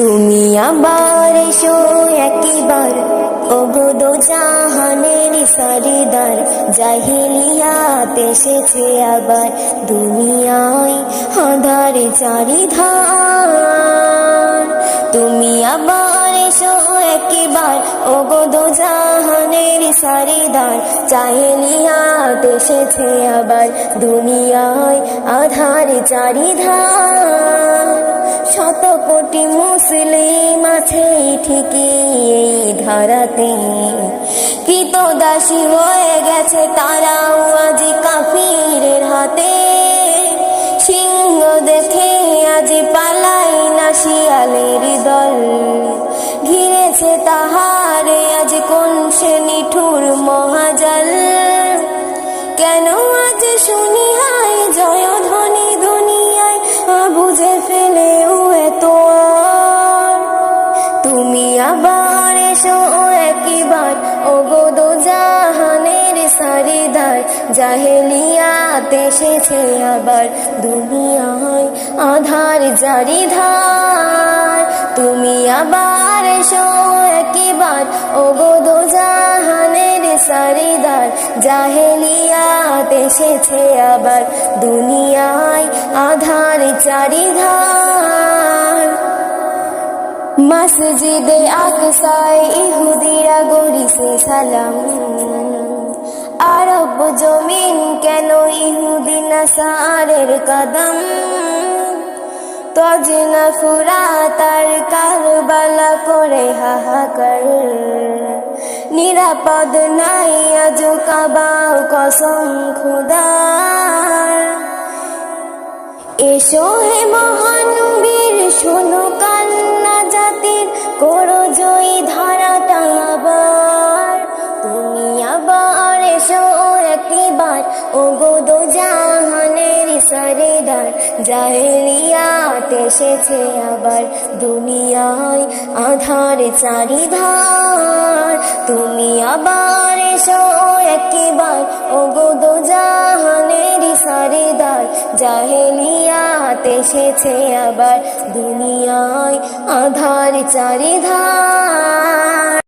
তুমি আবার এসো একবার, ওগো দো জাহানের সরদার। জাহিলিয়াত এসেছে আবার দুনিয়ায়, আঁধার চারিধার। তুমি আবার এসো একবার, ওগো দো জাহানের সরদার। জাহিলিয়াত এসেছে আবার দুনিয়ায়, আঁধার চারিধার। শত কোটি মুসলিম আছে ঠিকই এই ধারাতে, কৃতদাসী হয়ে গেছে তারাও আজ কাফিরের হাতে। সিংহ দেখে আজ পালাই না শিয়ালের দল, ঘিরেছে তাহারে আজ কোন সে নিঠুর মহাজাল। কেন আজ শুনি হায় জয় ধ্বনি দুনিয়ায়, বুঝে ফেলেও এত। তুমি আবার এসো একবার, ওগো দো জাহানের সরদার। জাহেলিয়াত এসেছে আবার দুনিয়ায়, আঁধার চারিধার। তুমি আবার এসো একবার, ওগো দো জাহানের সরদার। জাহেলিয়াত এসেছে আবার দুনিয়ায়, আঁধার চারিধার। মসজিদে আকসায় ইহুদিরা গড়িছে সালাম, আরব জমিন কেন ইহুদি নাসারের কদম। তজনা ফুরাত আর কারবালা করে হাহাকার, নিরাপদ নাই আজ কাবা কসম খোদার। এসো হে মহান বীর, শোনো কান্না জাতির, করো জয়ী ধারাটা আবার। তুমি আবার এসো একবার, ওগো দো জাহানের সরদার। জাহেলিয়াত এসেছে আবার দুনিয়ায়, আঁধার চারিধার। তুমি আবার এসো একবার, ওগো দো জাহানের সরদার। জাহেলিয়াত এসেছে আবার দুনিয়ায়, আঁধার চারিধার।